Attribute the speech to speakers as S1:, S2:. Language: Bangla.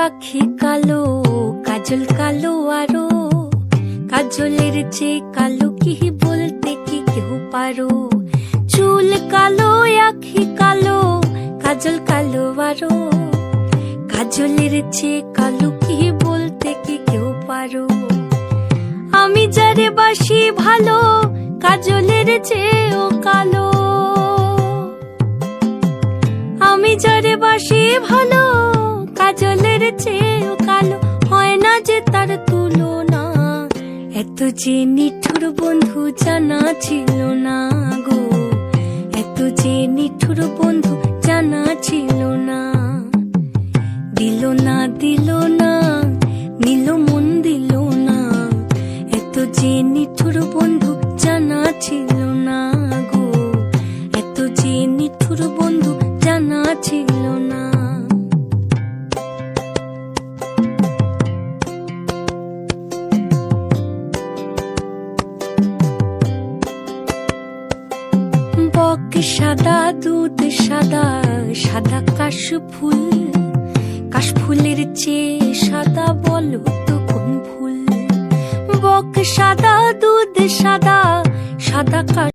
S1: আখি কালো, কাজল কালো আরো, কাজলের চেয়ে কালো কি বলতে কি কেউ পারো। চুল কালো, আখি কালো, কাজল কালো আরো, কাজলের চেয়ে কালো কি বলতে কি কেউ পারো। আমি যারে বাসি ভালো, কাজলের চেয়েও কালো। আমি যারে বাসি ভালো, কাজলের চেয়েও কালো। হয় না যে তার তুলনা, এত যে নিঠুর বন্ধু জানা ছিল না গো, এত যে নিঠুর বন্ধু জানা ছিল না। দিল না দিল না, নিল মন দিল না, এত যে নিঠুর বন্ধু জানা ছিল না গো, এত যে নিঠুর বন্ধু জানা ছিল না। বক সাদা, দুধ সাদা, সাদা কাশ ফুল, কাশ ফুলের চেয়ে সাদা বলো তো কোন ফুল। বক সাদা, দুধ সাদা, সাদা কাশ